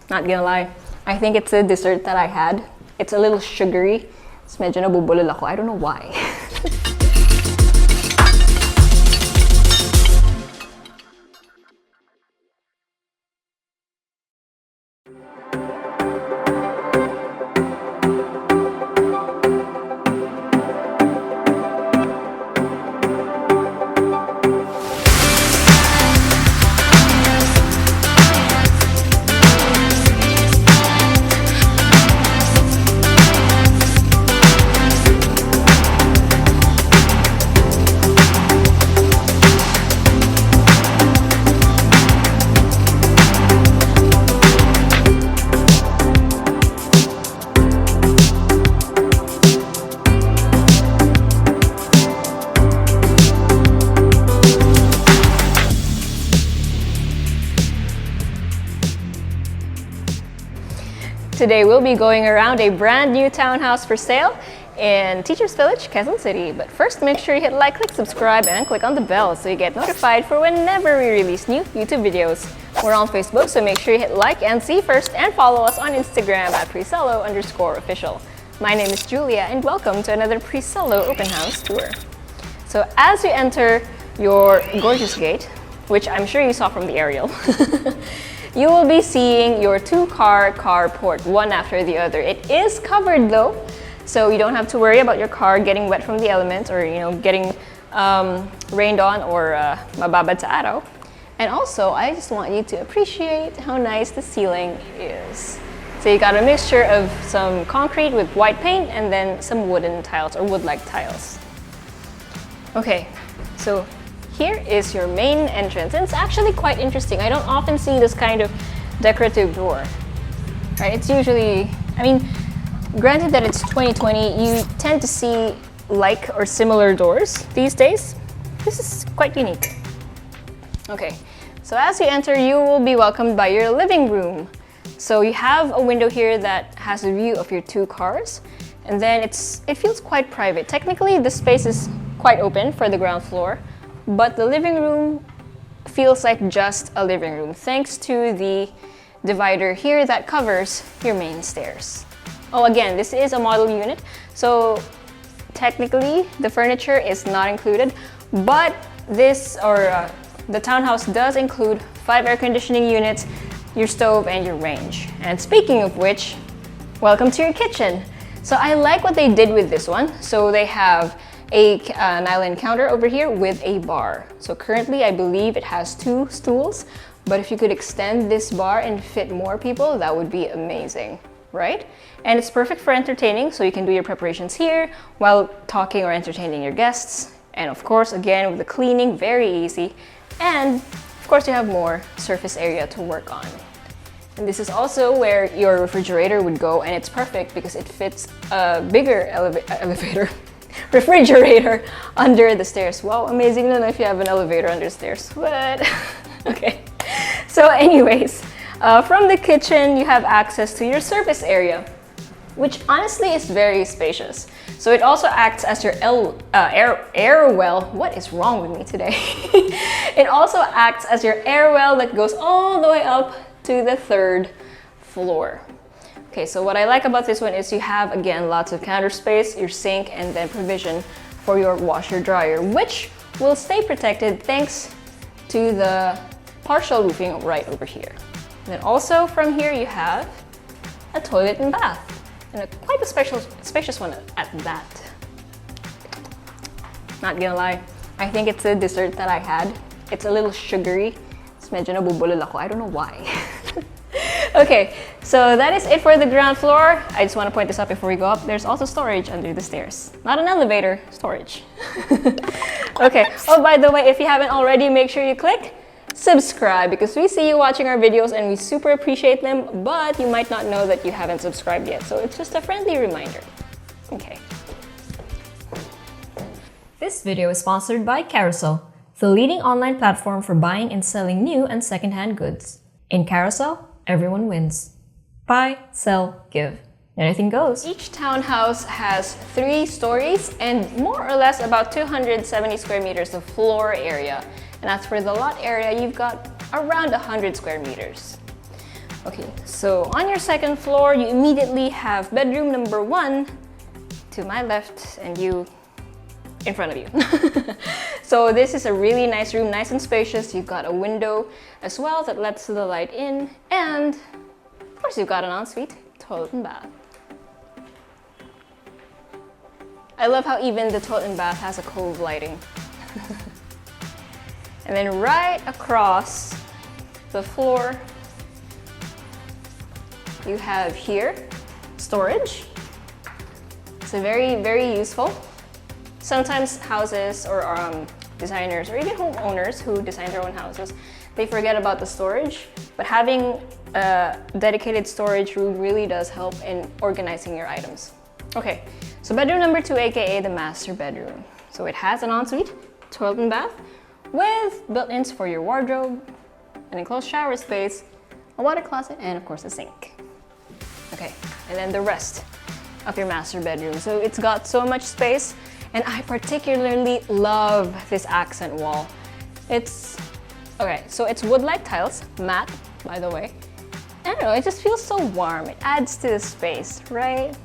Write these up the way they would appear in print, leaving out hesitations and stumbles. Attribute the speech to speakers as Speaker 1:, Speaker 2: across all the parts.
Speaker 1: Not gonna lie, I think it's a dessert that I had. It's a little sugary. It's medyo nabubulol ako. I don't know why. Today we'll be going around a brand new townhouse for sale in Teachers Village, Quezon City. But first, make sure you hit like, click subscribe, and click on the bell so you get notified for whenever we release new YouTube videos. We're on Facebook, so make sure you hit like and see first, and follow us on Instagram at Presello_official. My name is Julia, and welcome to another Presello open house tour. So as you enter your gorgeous gate, which I'm sure you saw from the aerial, you will be seeing your two-car carport, one after the other. It is covered though, so you don't have to worry about your car getting wet from the elements or getting rained on or mababad sa araw. And also, I just want you to appreciate how nice the ceiling is. So you got a mixture of some concrete with white paint and then some wooden tiles or wood-like tiles. Okay, so here is your main entrance, and it's actually quite interesting. I don't often see this kind of decorative door, right? It's usually, granted that it's 2020, you tend to see like or similar doors these days. This is quite unique. Okay, so as you enter, you will be welcomed by your living room. So you have a window here that has a view of your two cars, and then it feels quite private. Technically, the space is quite open for the ground floor, but the living room feels like just a living room thanks to the divider here that covers your main stairs. Oh, again, this is a model unit, so technically the furniture is not included, but the townhouse does include 5 air conditioning units, your stove, and your range. And speaking of which, welcome to your kitchen. So I like what they did with this one. So they have an island counter over here with a bar. So currently I believe it has 2 stools, but if you could extend this bar and fit more people, that would be amazing, right? And it's perfect for entertaining, so you can do your preparations here while talking or entertaining your guests. And of course, again, with the cleaning, very easy. And of course, you have more surface area to work on. And this is also where your refrigerator would go, and it's perfect because it fits a bigger refrigerator under the stairs. Wow, amazing to know if you have an elevator under stairs. What? Okay. So anyways, from the kitchen, you have access to your service area, which honestly is very spacious. So it also acts as your air well. What is wrong with me today? It also acts as your air well that goes all the way up to the 3rd floor. Okay, so what I like about this one is you have, again, lots of counter space, your sink, and then provision for your washer dryer, which will stay protected thanks to the partial roofing right over here. And then also from here you have a toilet and bath, and quite a spacious one at that. Not gonna lie, I think it's a dessert that I had. It's a little sugary. It's medyo nabubulol ako. I don't know why. Okay, so that is it for the ground floor. I just want to point this out before we go up. There's also storage under the stairs. Not an elevator, storage. Okay, oh, by the way, if you haven't already, make sure you click subscribe because we see you watching our videos and we super appreciate them, but you might not know that you haven't subscribed yet. So it's just a friendly reminder. Okay.
Speaker 2: This video is sponsored by Carousel, the leading online platform for buying and selling new and secondhand goods. In Carousel, everyone wins. Buy, sell, give. Anything goes.
Speaker 1: Each townhouse has 3 stories and more or less about 270 square meters of floor area. And as for the lot area, you've got around 100 square meters. Okay, so on your second floor, you immediately have bedroom number 1 to my left and you in front of you. So this is a really nice room, nice and spacious. You've got a window as well that lets the light in, and of course you've got an ensuite toilet and bath. I love how even the toilet and bath has a cove lighting. And then right across the floor, you have here storage. So very, very useful. Sometimes houses or designers or even homeowners who design their own houses, they forget about the storage, but having a dedicated storage room really does help in organizing your items. Okay, so bedroom number 2, aka the master bedroom. So it has an ensuite, toilet and bath, with built-ins for your wardrobe, an enclosed shower space, a water closet, and of course a sink. Okay, and then the rest of your master bedroom. So it's got so much space, and I particularly love this accent wall. It's, okay, so it's wood-like tiles, matte, by the way. I don't know, it just feels so warm. It adds to the space, right?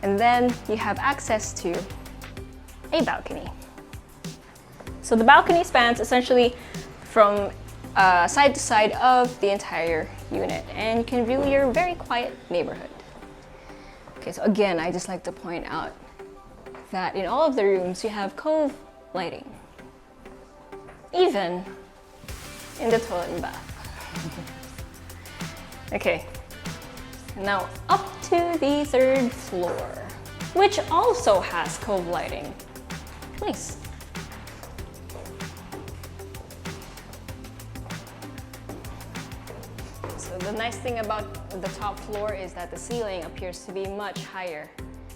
Speaker 1: And then you have access to a balcony. So the balcony spans essentially from side to side of the entire unit, and you can view your very quiet neighborhood. Okay, so again, I just like to point out that in all of the rooms you have cove lighting, even in the toilet and bath. Okay, now up to the 3rd floor, which also has cove lighting. Nice. So the nice thing about the top floor is that the ceiling appears to be much higher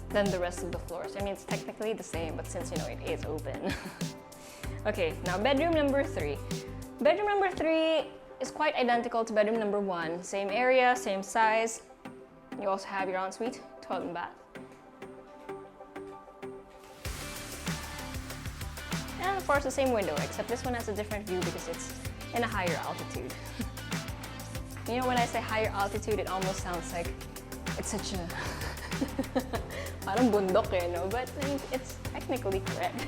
Speaker 1: than the rest of the floors. I mean, it's technically the same, but since you know it is open. Okay, now bedroom number 3. Bedroom number 3 is quite identical to bedroom number 1. Same area, same size. You also have your ensuite, toilet and bath. And of course the same window, except this one has a different view because it's in a higher altitude. You know, when I say higher altitude, it almost sounds like it's such a parang bundok, you know, but I mean, it's technically correct.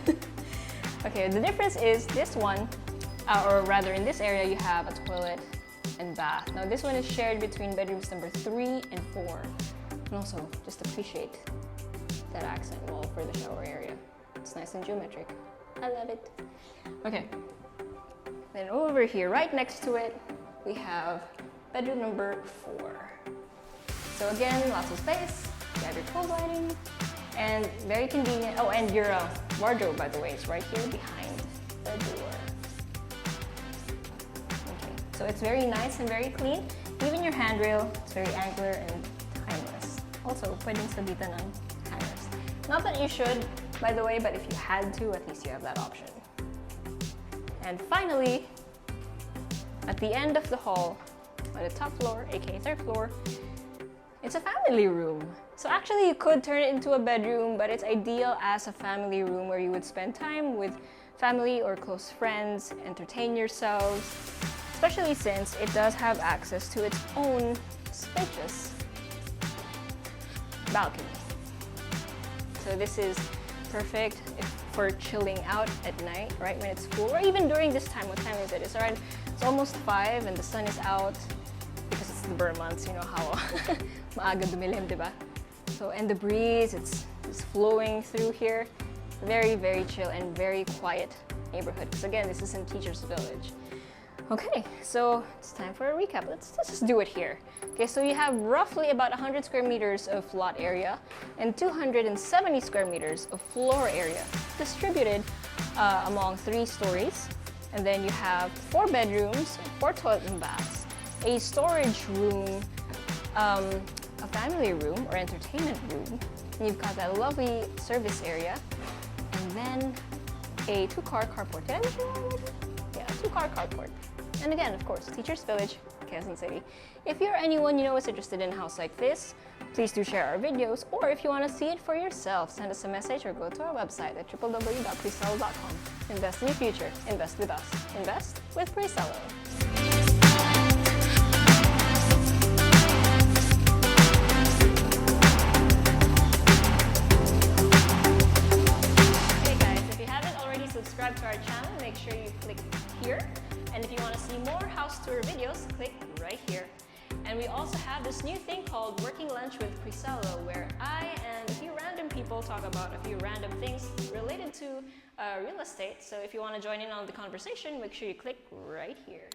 Speaker 1: Okay, the difference is this one, or rather in this area, you have a toilet and bath. Now this one is shared between bedrooms number 3 and 4. And also, just appreciate that accent wall for the shower area. It's nice and geometric. I love it. Okay, then over here, right next to it, we have bedroom number 4. So again, lots of space. You have your cove lighting, and very convenient. Oh, and your wardrobe, by the way, is right here behind the door. Okay, so it's very nice and very clean. Even your handrail is very angular and timeless. Also, pwedeng sabitan ng hangers. Not that you should, by the way, but if you had to, at least you have that option. And finally, at the end of the hall, on the top floor, aka 3rd floor, it's a family room. So actually you could turn it into a bedroom, but it's ideal as a family room where you would spend time with family or close friends, entertain yourselves, especially since it does have access to its own spacious balcony. So this is perfect for chilling out at night, right when it's cool, or even during this time. What time is it? It's almost 5 and the sun is out because it's the burr months, you know how maaga dumilim, diba? So, and the breeze, it's flowing through here. Very, very chill and very quiet neighborhood. Because again, this is in Teachers Village. Okay, so it's time for a recap. Let's just do it here. Okay, so you have roughly about 100 square meters of lot area and 270 square meters of floor area distributed among 3 stories. And then you have 4 bedrooms, 4 toilet and baths, a storage room, a family room or entertainment room. And you've got that lovely service area, and then a 2-car carport. Did I mention that already? Yeah, 2-car carport. And again, of course, Teachers Village, Quezon City. If you're anyone you know is interested in a house like this, please do share our videos, or if you want to see it for yourself, send us a message or go to our website at www.presello.com. Invest in your future. Invest with us. Invest with Presello. subscribe to our channel, make sure you click here. And if you want to see more house tour videos, click right here. And we also have this new thing called Working Lunch with Presello, where I and a few random people talk about a few random things related to real estate. So if you want to join in on the conversation, make sure you click right here.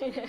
Speaker 1: I know.